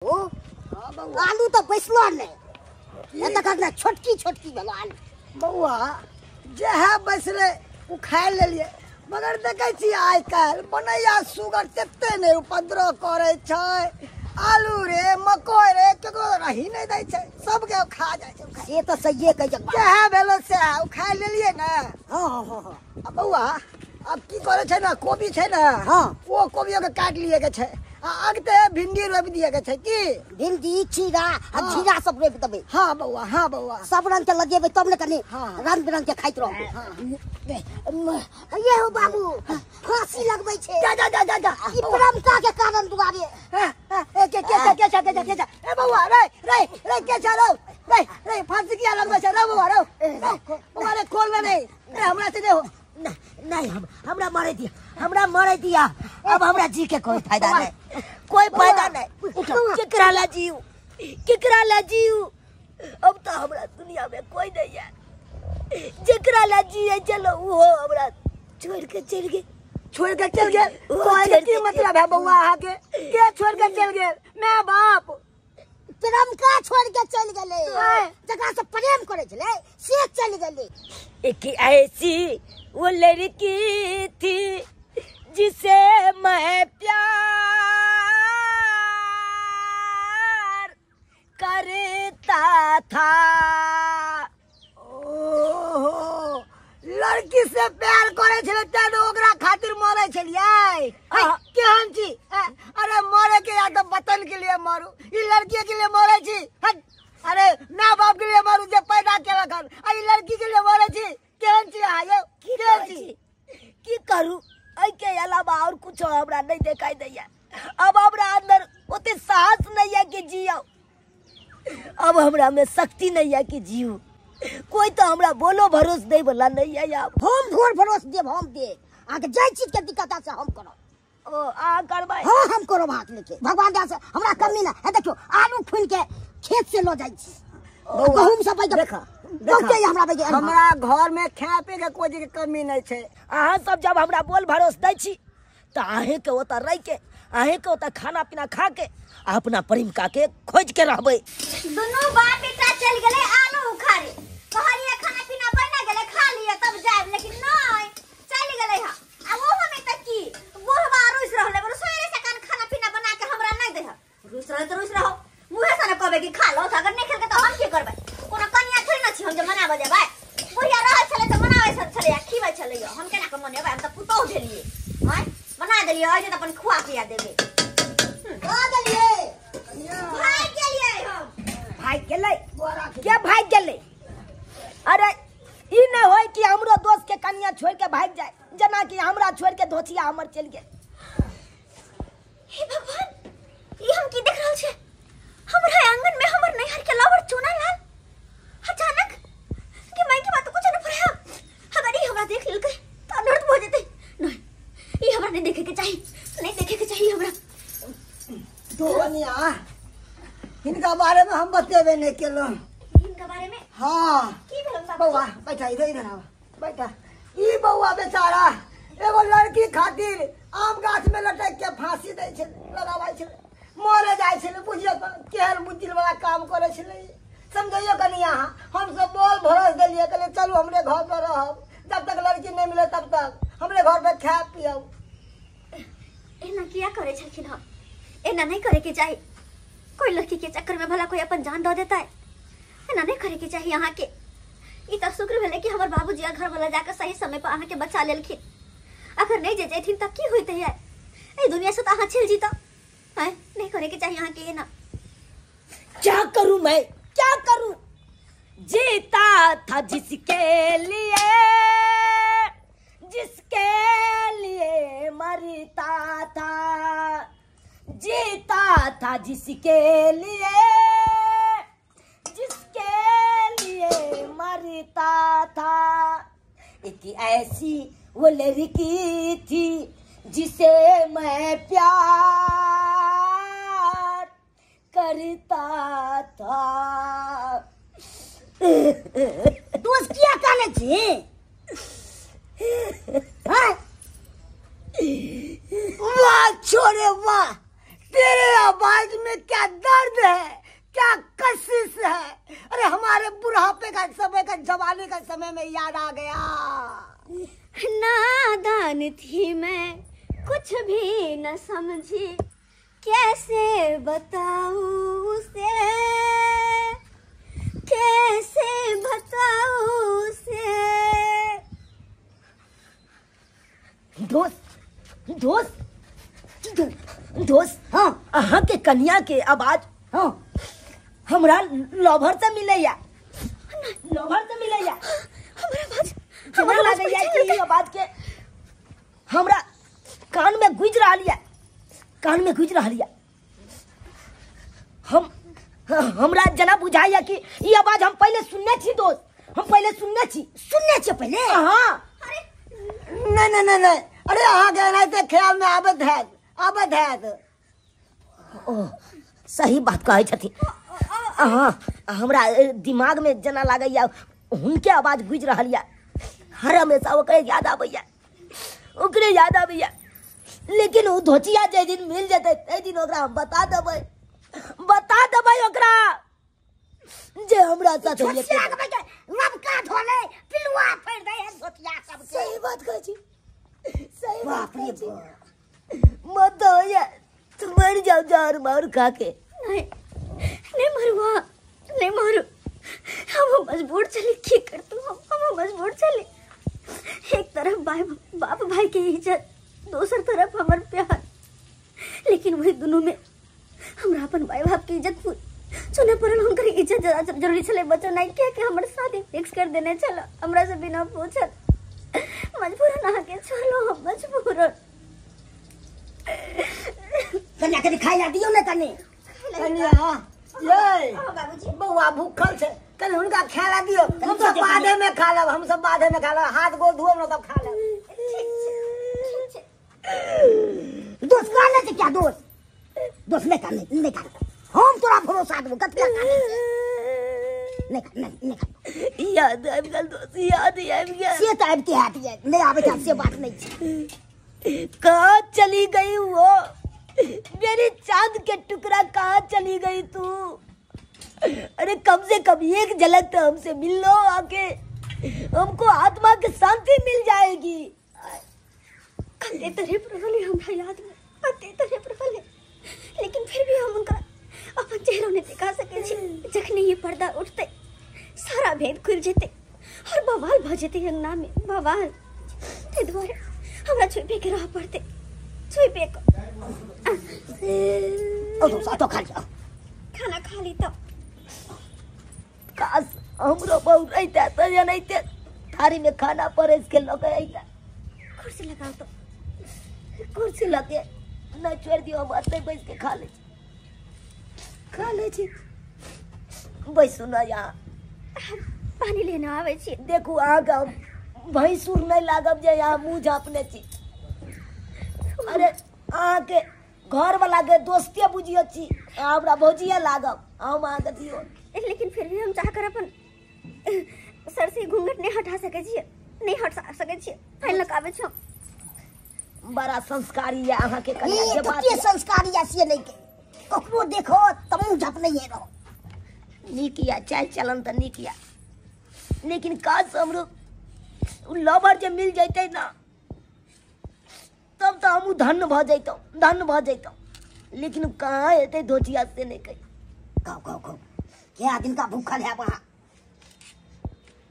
आलू तो बैसलो नहीं ये तो छोटकी छोटकी भेलो आलू बउआ जहे बैसले उ खाए ले लिए मगर देखे छी आइ काल बनैया सुगर तेते नहीं उपद्रव करे छै। आलू रे मकई रे केकरो रही नहीं दै छै, सब के खा जाय छै। ये तो सही कह जहे भेलो से उ खाए ले लिए ना। हां हां हां अब बउआ अब की करे छै ना, कोबी छै ना, हां वो कोबियो के काट लिए के छै, अगते भिंडी रोप दिए के छै की भिंडी खीरा खीरा सब रोप देबे। हां बउआ, हां बउआ सब रंग के लगेबे तब न कनी हाँ। रंग बिरंग के खाइत रहबे। ये हो बाबू फांसी लगबै छै। जा जा जा जा जा ई परमता के कारण दुआरे के ए बउआ रे रे रे के छ रो रे रे फांसी किया लगबै छै रो बउआ रो बउआ रे खोल में नहीं रे हमरा से देखो नहीं हमरा मारे दिया अब हमरा जी के कोई फायदा नहीं, कोई फायदा नहीं। केकरा ला जीव अब तो हमरा दुनिया में कोई नहीं है। जेकरा ला जी चलो वो हमरा छोड़ के चल गए। कोई की मतलब है बउआ आहा के छोड़ के चल गेल? मैं बाप प्रेमका छोड़ के चल गेले, जकरा से प्रेम करे छले से चल गेले। एक ऐसी वो लड़की थी जिसे मैं प्यार करता था। ओहो लड़की से प्यार करे छले त ओकरा खातिर मरे छलिए केहन छी? अरे मरे के या तो वतन के लिए मारू, ई लड़की के लिए मरे छी? अरे माँ बाप के लिए मारू जे पैदा केलक हन, ई लड़की के लिए मरे छी? केहन छी आयो केहन छी? की करूं आई के अलावा और कुछ हमरा नहीं दिखाई दैया। अब हमरा अंदर ओते साहस नहीं है कि जियो, अब हमरा में शक्ति नहीं है कि जियो। कोई तो हमरा बोलो भरोस दे वाला नहीं है। अब हम भोर भरोस देब, हम दे आके जाय चीज के दिक्कत है से हम करो। ओ आ करबाई हां हम करो भात लेके भगवान दया से हमरा कमी ना है। देखो आलू खुन के खेत से लो जाय छी, गहूम सब देखा हमरा घर में खाए पे के कोई के कमी नहीं छै। अहाँ सब जब हमरा बोल भरोस दै छी त आहे के ओता रह के आहे के ओता खाना पीना खा के अपना प्रेमिका के खोज के रहबै। दोनों बाप बेटा चल गेले आलू उखाड़े, कहलिए खाना पीना बना गेले खा लिए तब जाब, लेकिन नहीं चल गेले हा। आ वो हमें तक की वो रुस रहले रसोई से कान खाना पीना बना के हमरा नहीं दे। रुस रहे तो रुस रहो, मुहे से न कहबे कि खा लो, अगर नहीं खेल के तो हम की करबै? कोनो कन्या थोड़ी न छी हम जे मनाबे जेबै। बुढ़िया रहल छले त मनावे छले, खीबै छले। हम केना के मनेबै? हम त पुतौ भेलिए, हैं बना देलिए आज त अपन खुआ पिया देबे। आ गेलिए भाग गेलिए हम। भाग गेलै के भाग गेलै? अरे ई न होय कि हमरो दोस्त के कन्या छोड़ के भाग जाए, जना कि हमरा छोड़ के धोतिया हमर चल गेल। हे भगवान ई हम की देख रहल छै? हमरा आंगन में हमर नैहर के लावर चुना लाल अचानक कि मैं की बात कुछ न पड़े। अगर ई हमरा देख लेलकै त अनर्थ हो जेतै। नहीं ई हमरा नहीं देखे के चाहिए, नहीं देखे के चाहिए हमरा। धोनिया इनका बारे में हम बतेबे नहीं केलो। इनका बारे में हां की भेल बाबू? बउआ बैठा इधर आओ बैठा। ई बउआ बेचारा एगो लड़की खातिर आम गाछ में लटक के फांसी दै छै, लगाबै छै, मरे जाय छै। बुझियो केहन बुझिल वाला काम करे छै। समझियो कनी अहाँ हम सब बोल भरोस देलिए, कहले चलू हमरे घर पर रहब, जब तक लड़की नहीं मिले तब तक हमरे घर पे खाए पियब। एना किया करे छलखिन हम? एना नहीं करे के चाहिए। कोई लड़की के चक्कर में भला कोई अपन जान दे देता है? एना नहीं करे के चाहिए अहाँ के। ई त शुक्र भेले कि हमर बाबूजी घर वाला जाकर सही समय पर अहाँ के बचा लेलखिन। अगर नहीं जेथिन त की होइते है? ए दुनिया से त अहाँ छिल जीता है। नहीं करे के चाहिए अहाँ के। एना क्या करूं मैं, क्या करूं? जीता था जिसके लिए मरता था, जीता था जिसके लिए मरता था। एक ऐसी वो लड़की थी जिसे मैं प्यार करता था। दोस्त किया काले छी? वाह छोरे वाह, तेरे आवाज में क्या दर्द है, क्या कशिश है। अरे हमारे बुढ़ापे का समय का, जवानी का समय में याद आ गया। नादान थी मैं, कुछ भी न समझी, कैसे बताऊं उसे, कैसे बताऊं उसे। दोस्त दोस्त दोस्त, हाँ अहाँ के कन्या के आवाज हाँ हमरा लवर से मिलैया, लवर से मिलैया। हमरा लागैया कि ई आवाज के हमरा कान में गुज रहा है, कान में गुज रहा है। हमरा जना बुझाइया कि ई आवाज हम पहले सुनने छी दोस्त, हम पहले सुनने छी पहले। हाँ नहीं, अरे अहाँ के नहीं तो ख्याल में आबत है। ओह सही बात कहे छथिन। हाँ हमरा दिमाग में जना लागैया उनके आवाज गुज रहा है, हर हमेशा ओकरे याद आबैया। लेकिन वो धोचिया जे दिन मिल जते ते दिन ओकरा हम बता देबै ओकरा जे हमरा साथ होइए। लमका धोले पिलुआ फेर दे धोतिया सब। सही बात कहै छी, सही बात बाप रे कहै छी। मत होइए तुम मर जाओ जहर मार खा के। नहीं मरुआ, नहीं मारू, हम मजबूर चले, की कर तू, हम मजबूर चले। एक तरफ बाप भाई की इज्जत, दूसरी तरफ हमार प्यार, लेकिन वही दोनों में हमरा अपन भाई बाप की इज्जत चुने पड़ल। उनकर इज्जत ज्यादा जरूरी चले, बच्चों नहीं क्या कि हमारे शादी फिक्स कर देने चलो, हमरा से बिना पूछल। मजबूरन आके चलो, हम मजबूरन। कन्या के दिखाई ना दियो ने कन्या ये बउआ भूखल छे, कल उनका खाना दियो। हम सब बादे में खा लब, हाथ गोड़ धोब न तब खा लब। दोस्त काने से क्या दोस्त नहीं कर हम तोरा भरोसा देबो कत नहीं याद आबि गेल दोस्त, याद आबि गेल। से त आबते है नहीं आबे त से बात नहीं छे। कहाँ चली गई वो मेरी चांद के टुकड़ा, कहाँ चली गई तू? अरे कम से कम एक झलक तो हमसे मिल लो आके, हमको आत्मा की शांति मिल जाएगी। कते तरह प्रभले हमरा याद में, कते तरह प्रभले, लेकिन फिर भी हम उनका अपन चेहरा नहीं दिखा सके छी। जखने ये पर्दा उठते सारा भेद खुल जेते और बवाल भ जेते अंगना में, बवाल। ते द्वारे हमरा छुपे के रह पड़ते, छुपे को। ओ तो खा जा, खाना खा ली तो काश हमरो बहु रहता तो या नहीं थे थारी में खाना परेस के लोग आइता। कुर्सी लगाओ तो, कुर्सी लगे न छोड़ दियो, हम अते बैठ के खा ले छी। बैसू न यहाँ, पानी लेने आवे छी। देखू आगे भैंसुर नहीं लागब जे यहाँ मुँह झाँपने छी। अरे आके घर वाला के दोस्ती बुझियो छी, हमरा भौजिया लागब, हम आके दियो। लेकिन फिर भी हम चाहकर अपन सर से घूंघट नहीं हटा सके छिए, नहीं हटा सके छिए। फाइल लगावे छ। बड़ा संस्कारी है अहाँ के कन्या ये के तो बात। के संस्कारी ऐसी नहीं के कखनो देखो तमु झप नहीं है रहो। निकिया चाल चलन तो निकिया, लेकिन काश हमरो लवर जे मिल जैते ना, तब तो हम धन्य भ जैतौ। लेकिन कहाँ एते धोतिया से नहीं कही। खाओ क्या दिन का भूखल है वहाँ।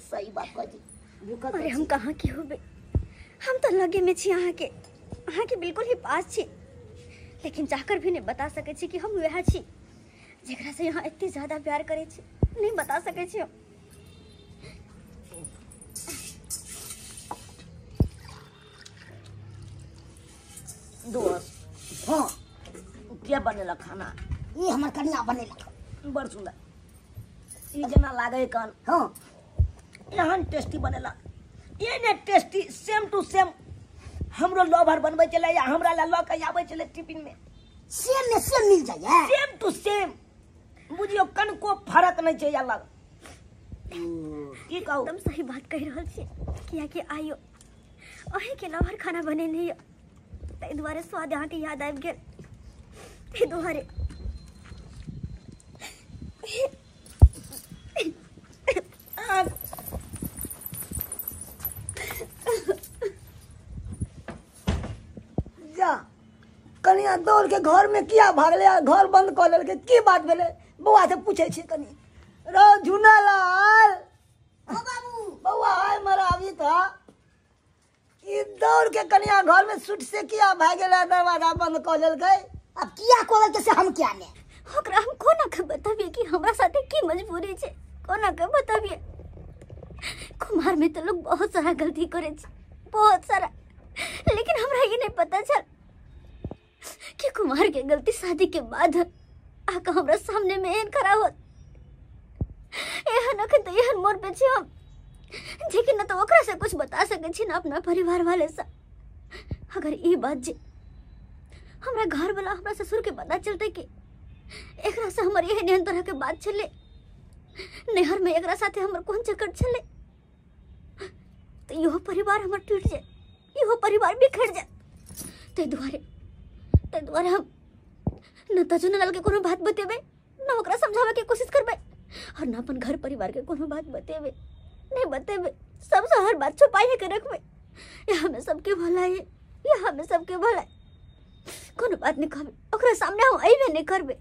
सही बात कही भूखल। अरे हम कहाँ के होबे, हम तो लगे में छी, अहाँ के बिल्कुल ही पास छी। लेकिन चाहकर भी नहीं बता सके छी कि हम वह छी जेकरा से यहाँ इतनी ज्यादा प्यार करे छी। नहीं बता सके छी हम। दोस्त हाँ क्या बनेला खाना? ये हमर कन्या बनेला बड़ सुंदर, ई जना लागे कान। हाँ एहन टेस्टी बनेला, ये ने टेस्टी सेम टू सेम हमरो लवर बनबै चले या हमरा ला ल के आबै चले टिफिन में। सेम में सेम मिल जाए, सेम टू सेम, बुझियो कनको फर्क नहीं छै अलग। की कहू? एकदम सही बात कह रहल छी। किया कि आइयो अही के लवर खाना बने नहीं, ताहि द्वारे स्वाद अहाँ के याद आबि गेल। हे दुहारे जा कनिया दौड़ के घर में किया भागले, घर बंद कर लेलके, की बात भेले? बउआ से पूछे छी कनी। रो झुनालाल ओ बाबू बउआ आय मरा अभी था। ई दौड़ के कनिया घर में सुट से किया भागेला, दरवाजा बंद कर लेलके। अब किया कोल के से हम क्या ने? ओकरा हम कोना के बताबिए कि हमरा साथे की मजबूरी छे, कोना के बताबिए। कुमार में तो लोग बहुत सारा गलती करे छे, बहुत सारा, लेकिन हमरा ये नहीं पता चल कि कुमार के गलती शादी के बाद आका हमरा सामने में एहन खड़ा होत। एहन अखन तो एहन मोर पे छे हम जेकि न तो ओकरा से कुछ बता सके छी ना अपना परिवार वाले से। अगर ई बात जे हमरा घर वाला हमरा ससुर के पता चलते कि एकरा से हमर एहन तरह के बात चले, नहर में एकरा साथे हमर कौन चक्कर चले, तो यो परिवार हमर टूट जाए, यो परिवार बिखर जाए। ते द्वारे हम न तो जुनलाल के कोनो बात बतेबे, न ओकरा समझावे के कोशिश करबे, और न अपन घर परिवार के कोनो बात बतेबे, नहीं बतेबे, सबसे हर बात छुपाए के रखबे। यहाँ में सबके भलाई है, यहाँ में सबके भलाई, कोनो बात नहीं कहबे, ओकरा सामने हम अइबे नहीं करबे।